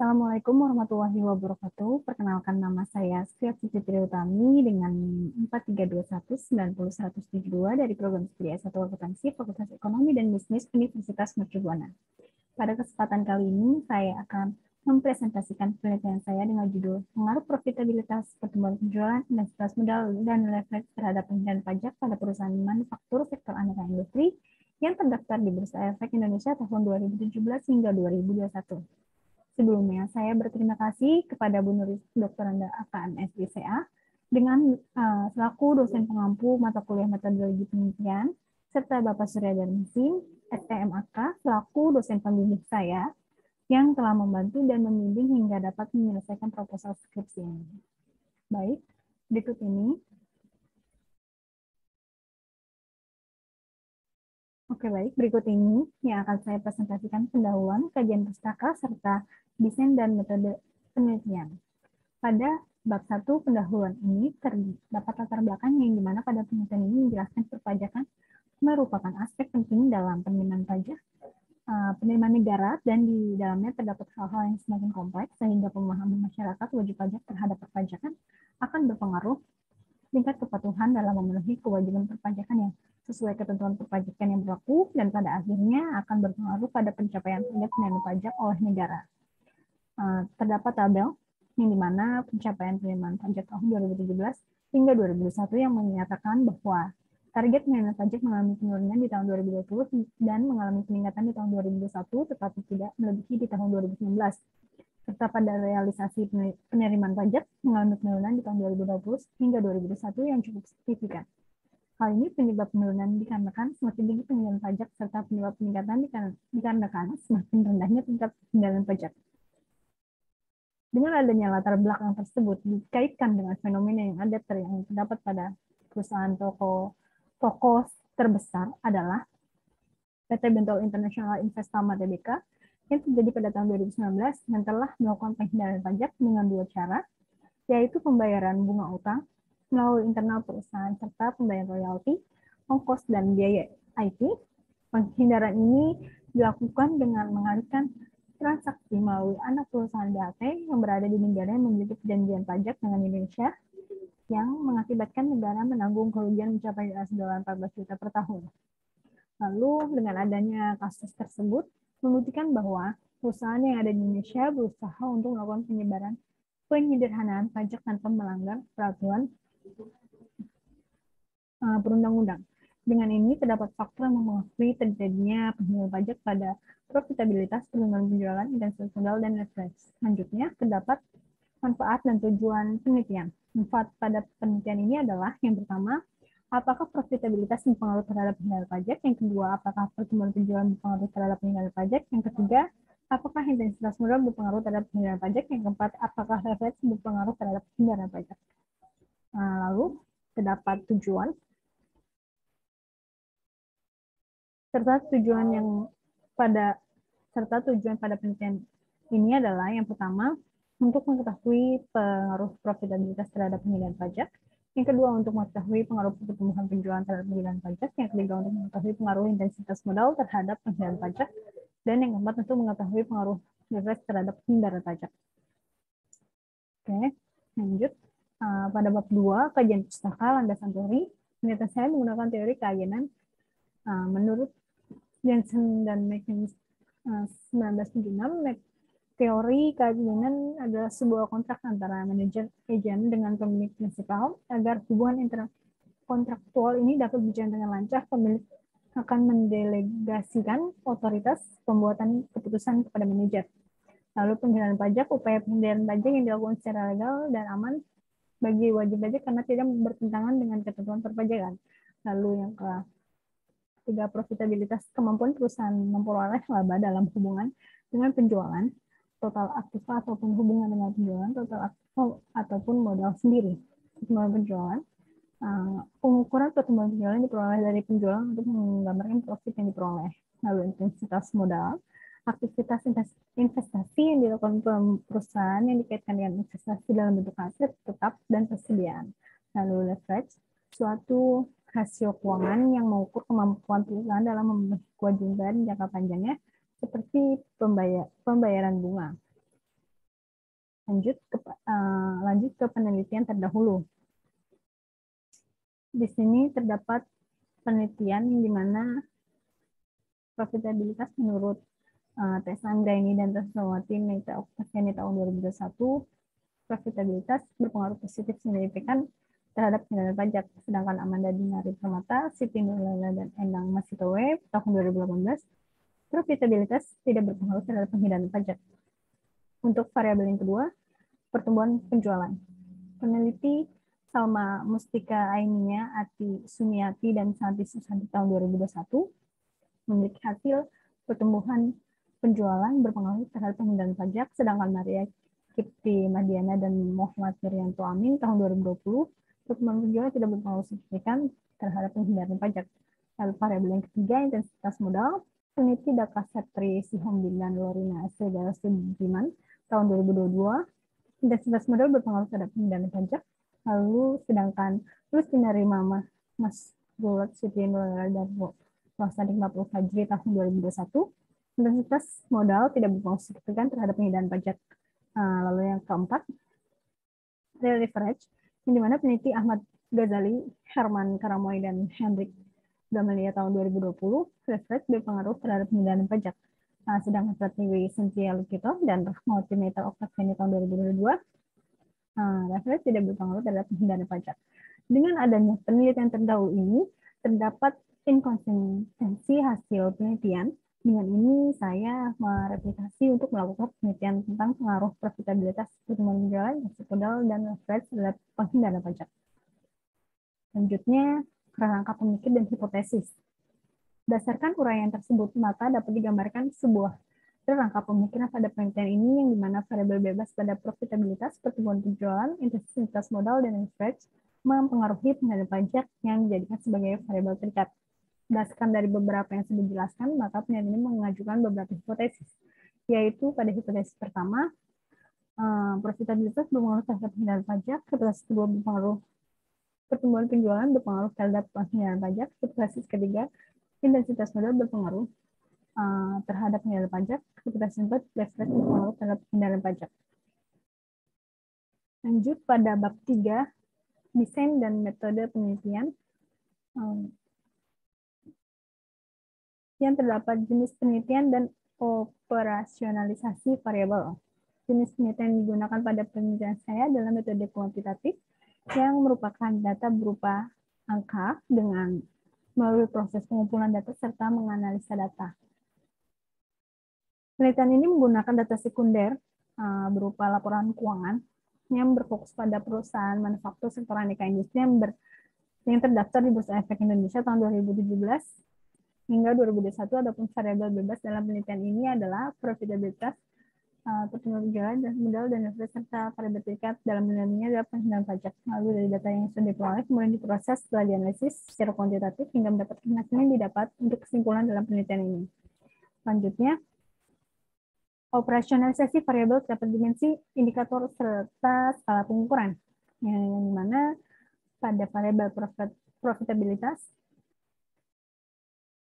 Assalamualaikum warahmatullahi wabarakatuh. Perkenalkan, nama saya Sriati Fitri Utami dengan 4321900172 dari program studi S1 Akuntansi Fakultas Ekonomi dan Bisnis Universitas Mercubuana. Pada kesempatan kali ini, saya akan mempresentasikan penelitian saya dengan judul Pengaruh Profitabilitas, Pertumbuhan Penjualan, Intensitas Modal, dan Refleks terhadap penghasilan pajak pada perusahaan manufaktur sektor aneka industri yang terdaftar di Bursa Efek Indonesia tahun 2017 hingga 2021. Sebelumnya, saya berterima kasih kepada Bu Nuris Doktoranda AKM SDCA dengan selaku dosen pengampu mata kuliah metodologi penelitian, serta Bapak Surya Darmasin, STMAK, selaku dosen pembimbing saya yang telah membantu dan membimbing hingga dapat menyelesaikan proposal skripsi ini. Baik, berikut ini. Oke, baik. Berikut ini yang akan saya presentasikan pendahuluan, kajian pustaka, serta desain dan metode penelitian. Pada bab 1 pendahuluan ini terdapat latar belakang yang dimana pada penelitian ini menjelaskan perpajakan merupakan aspek penting dalam penerimaan pajak, penerimaan negara, dan di dalamnya terdapat hal-hal yang semakin kompleks sehingga pemahaman masyarakat wajib pajak terhadap perpajakan akan berpengaruh tingkat kepatuhan dalam memenuhi kewajiban perpajakan yang sesuai ketentuan perpajakan yang berlaku dan pada akhirnya akan berpengaruh pada pencapaian target penerimaan pajak oleh negara. Terdapat tabel yang dimana pencapaian penerimaan pajak tahun 2017 hingga 2021 yang menyatakan bahwa target penerimaan pajak mengalami penurunan di tahun 2020 dan mengalami peningkatan di tahun 2021 tetapi tidak melebihi di tahun 2019. Serta pada realisasi penerimaan pajak mengalami penurunan di tahun 2020 hingga 2021 yang cukup signifikan. Hal ini penyebab penurunan dikarenakan semakin tinggi penerimaan pajak serta penyebab peningkatan dikarenakan semakin rendahnya tingkat pengendalian pajak. Dengan adanya latar belakang tersebut dikaitkan dengan fenomena yang ada yang terdapat pada perusahaan toko terbesar adalah PT Bentol International Investama Tbk yang terjadi pada tahun 2019 yang telah melakukan penghindarian pajak dengan dua cara, yaitu pembayaran bunga utang melalui internal perusahaan serta pembayaran royalti, ongkos, dan biaya IT. Penghindaran ini dilakukan dengan mengalihkan transaksi melalui anak perusahaan BAT yang berada di negara yang memiliki perjanjian pajak dengan Indonesia yang mengakibatkan negara menanggung kerugian mencapai $14 juta per tahun. Lalu dengan adanya kasus tersebut membuktikan bahwa perusahaan yang ada di Indonesia berusaha untuk melakukan penyederhanaan pajak tanpa melanggar peraturan perundang-undang. Dengan ini terdapat faktor yang mempengaruhi terjadinya penghindarian pajak pada profitabilitas, pertumbuhan penjualan, intensitas modal, dan refleks. Selanjutnya terdapat manfaat dan tujuan penelitian. Manfaat pada penelitian ini adalah yang pertama, apakah profitabilitas berpengaruh terhadap pengendalian pajak? Yang kedua, apakah pertumbuhan penjualan berpengaruh terhadap pengendalian pajak? Yang ketiga, apakah intensitas modal berpengaruh terhadap pengendalian pajak? Yang keempat, apakah refleks berpengaruh terhadap pengendalian pajak? Lalu terdapat tujuan serta tujuan pada penelitian ini adalah yang pertama untuk mengetahui pengaruh profitabilitas terhadap pengendalian pajak, yang kedua untuk mengetahui pengaruh pertumbuhan penjualan terhadap pengendalian pajak, yang ketiga untuk mengetahui pengaruh intensitas modal terhadap pengendalian pajak, dan yang keempat untuk mengetahui pengaruh refleks terhadap pengendalian pajak. Oke, lanjut. Pada bab 2, kajian pustaka landasan teori, penelitian saya menggunakan teori keagenan menurut Jensen dan McKinsey 1976. Teori keagenan adalah sebuah kontrak antara manajer agen dengan pemilik prinsipal. Agar hubungan interkontraktual ini dapat berjalan dengan lancar, pemilik akan mendelegasikan otoritas pembuatan keputusan kepada manajer. Lalu penghindarian pajak, upaya penghindarian pajak yang dilakukan secara legal dan aman bagi wajib pajak karena tidak bertentangan dengan ketentuan perpajakan. Lalu yang ketiga, profitabilitas, kemampuan perusahaan memperoleh laba dalam hubungan dengan penjualan, total aktiva ataupun hubungan dengan penjualan, total aktiva ataupun modal sendiri. Pertumbuhan penjualan, pengukuran pertumbuhan penjualan diperoleh dari penjualan untuk menggambarkan profit yang diperoleh. Lalu intensitas modal, aktivitas investasi yang dilakukan perusahaan yang dikaitkan dengan investasi dalam bentuk aset tetap dan persediaan. Lalu leverage, suatu rasio keuangan yang mengukur kemampuan perusahaan dalam memenuhi kewajiban jangka panjangnya seperti pembayaran bunga. Lanjut ke penelitian terdahulu. Di sini terdapat penelitian di mana profitabilitas menurut tes Anggraini dan tes Sawati Meta Oktaviani tahun 2021, profitabilitas berpengaruh positif signifikan terhadap pengendalian pajak. Sedangkan Amanda Dinari Permata, Siti Nurlela, dan Endang Masitowe tahun 2018, profitabilitas tidak berpengaruh terhadap penghindarian pajak. Untuk variabel yang kedua, pertumbuhan penjualan. Peneliti Salma Mustika Ainia, Ati Sumiati, dan Santi Susanti tahun 2021 memiliki hasil pertumbuhan penjualan berpengaruh terhadap penghindarian pajak, sedangkan Maria Kipti Madiana dan Muhammad Nuryanto Amin tahun 2020 pertumbuhan penjualan tidak berpengaruh signifikan terhadap penghindarian pajak. Lalu variabel yang ketiga, intensitas modal. Peneliti Daka Setri Sihombing dan Lorina Segala Sudiman tahun 2022, intensitas modal berpengaruh terhadap penghindarian pajak. Lalu sedangkan Lustinari Mama Mas Gulat Siti Nurlela dan Wasadik Mapul Fajri tahun 2021, intensitas modal tidak berpengaruh signifikan terhadap penghindarian pajak. Lalu yang keempat, real leverage, yang dimana peneliti Ahmad Ghazali, Herman Karamoy, dan Hendrik Gamalia tahun 2020, leverage berpengaruh terhadap penghindarian pajak. Sedangkan Pratiwi Cynthia Lukito dan Rahmawati Meta Oktaviani tahun 2022, leverage tidak berpengaruh terhadap penghindarian pajak. Dengan adanya penelitian terdahulu ini, terdapat inkonsistensi hasil penelitian. Dengan ini, saya mereplikasi untuk melakukan penelitian tentang pengaruh profitabilitas pertumbuhan penjualan, modal, dan leverage terhadap penghindarian pajak. Selanjutnya, kerangka pemikir dan hipotesis. Berdasarkan uraian tersebut, maka dapat digambarkan sebuah kerangka pemikiran pada penelitian ini yang dimana variabel bebas pada profitabilitas, pertumbuhan penjualan, intensitas modal, dan leverage mempengaruhi pengendalian pajak yang dijadikan sebagai variabel terikat. Berdasarkan dari beberapa yang sudah dijelaskan, maka penelitian ini mengajukan beberapa hipotesis, yaitu pada hipotesis pertama, profitabilitas berpengaruh terhadap pengendalian pajak, hipotesis kedua berpengaruh pertumbuhan penjualan berpengaruh terhadap pengendalian pajak, hipotesis ketiga, intensitas modal berpengaruh terhadap pengendalian pajak, hipotesis keempat, leverage berpengaruh terhadap pengendalian pajak. Lanjut pada bab 3, desain dan metode penelitian. Yang terdapat jenis penelitian dan operasionalisasi variabel. Jenis penelitian yang digunakan pada penelitian saya adalah metode kuantitatif yang merupakan data berupa angka dengan melalui proses pengumpulan data serta menganalisa data. Penelitian ini menggunakan data sekunder berupa laporan keuangan yang berfokus pada perusahaan manufaktur sektor aneka industri yang terdaftar di Bursa Efek Indonesia tahun 2017 hingga 2021. Adapun variabel bebas dalam penelitian ini adalah profitabilitas, pertumbuhan penjualan, dan modal, dan leverage, serta variabel terikat dalam penelitian ini adalah penghindarian pajak. Lalu dari data yang sudah diperoleh kemudian diproses setelah dianalisis secara kuantitatif hingga mendapatkan hasil yang didapat untuk kesimpulan dalam penelitian ini. Selanjutnya, operasionalisasi variabel terdapat dimensi, indikator, serta skala pengukuran, yang dimana pada variabel profitabilitas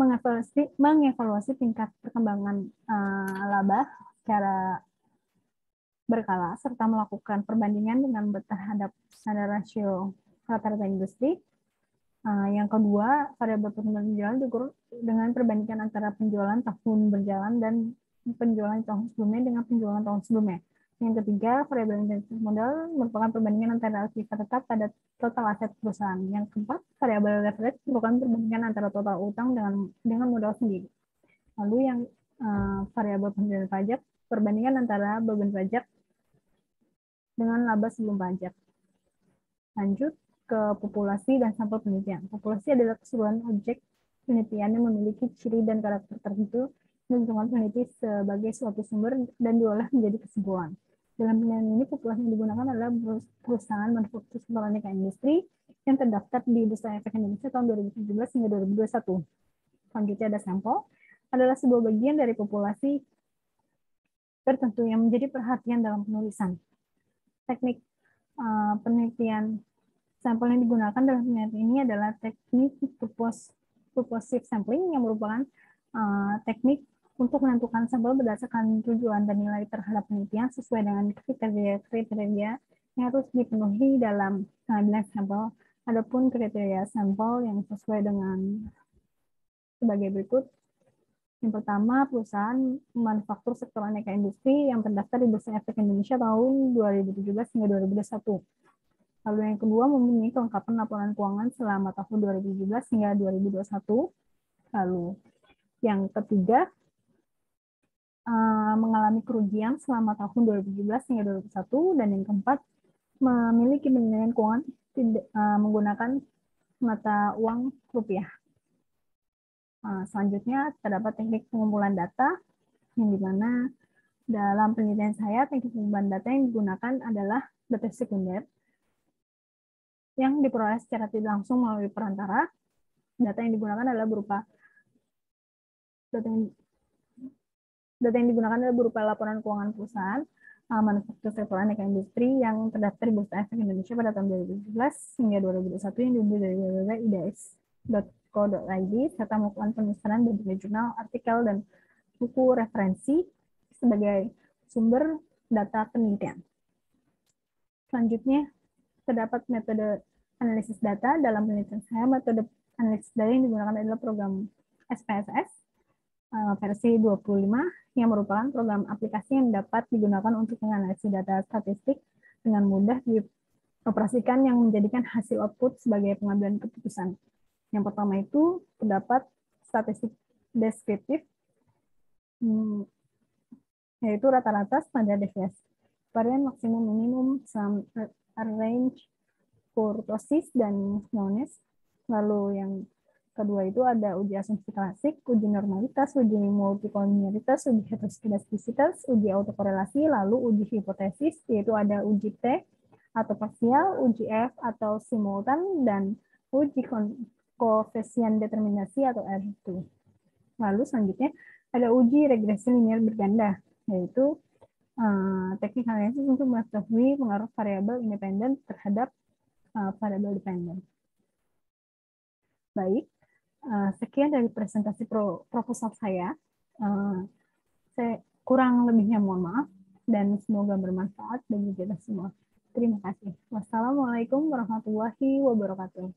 mengevaluasi tingkat perkembangan laba secara berkala serta melakukan perbandingan dengan terhadap standar rasio rata-rata industri. Yang kedua, variabel pertumbuhan penjualan diukur dengan perbandingan antara penjualan tahun berjalan dan penjualan tahun sebelumnya dengan penjualan tahun sebelumnya. Yang ketiga, variabel intensitas modal merupakan perbandingan antara aktivitas tetap pada total aset perusahaan. Yang keempat, variabel leverage merupakan perbandingan antara total utang dengan modal sendiri. Lalu yang variabel pengendalian pajak, perbandingan antara beban pajak dengan laba sebelum pajak. Lanjut ke populasi dan sampel penelitian. Populasi adalah keseluruhan objek penelitian yang memiliki ciri dan karakter tertentu yang ditentukan peneliti sebagai suatu sumber dan diolah menjadi kesimpulan. Dalam penelitian ini, populasi yang digunakan adalah perusahaan manufaktur sektor aneka industri yang terdaftar di Bursa Efek Indonesia tahun 2017 hingga 2021. Selanjutnya ada sampel, adalah sebuah bagian dari populasi tertentu yang menjadi perhatian dalam penulisan. Teknik penelitian sampel yang digunakan dalam penelitian ini adalah teknik purposive sampling yang merupakan teknik untuk menentukan sampel berdasarkan tujuan dan nilai terhadap penelitian sesuai dengan kriteria-kriteria yang harus dipenuhi dalam pengambilan sampel. Adapun kriteria sampel yang sesuai dengan sebagai berikut. Yang pertama, perusahaan manufaktur sektor aneka industri yang terdaftar di Bursa Efek Indonesia tahun 2017 hingga 2021. Lalu yang kedua, memenuhi kelengkapan laporan keuangan selama tahun 2017 hingga 2021. Lalu yang ketiga, mengalami kerugian selama tahun 2017 hingga 2021. Dan yang keempat, memiliki penilaian keuangan menggunakan mata uang rupiah. Selanjutnya, terdapat teknik pengumpulan data, yang dimana dalam penelitian saya, teknik pengumpulan data yang digunakan adalah data sekunder, yang diperoleh secara tidak langsung melalui perantara. Data yang digunakan adalah berupa laporan keuangan perusahaan, manufaktur sektor aneka industri yang terdaftar di Bursa Efek Indonesia pada tahun 2017 hingga 2021 yang diambil dari www.ids.co.id serta melakukan pemesanan berbagai jurnal, artikel, dan buku referensi sebagai sumber data penelitian. Selanjutnya, terdapat metode analisis data. Dalam penelitian saya, metode analisis data yang digunakan adalah program SPSS versi 25 yang merupakan program aplikasi yang dapat digunakan untuk menganalisis data statistik dengan mudah dioperasikan yang menjadikan hasil output sebagai pengambilan keputusan. Yang pertama itu terdapat statistik deskriptif, yaitu rata-rata standar deviasi, varian maksimum minimum, sum range, kurtosis, dan noise. Lalu yang kedua itu ada uji asumsi klasik, uji normalitas, uji multikolinialitas, uji heteroskedastisitas, uji autokorelasi, lalu uji hipotesis, yaitu ada uji T atau parsial, uji F atau simultan, dan uji koefisien determinasi atau R2. Lalu selanjutnya ada uji regresi linear berganda, yaitu teknik analisis untuk mengetahui pengaruh variabel independen terhadap variabel dependen. Baik, sekian dari presentasi proposal saya. Saya kurang lebihnya mohon maaf, dan semoga bermanfaat bagi kita semua. Terima kasih. Wassalamualaikum warahmatullahi wabarakatuh.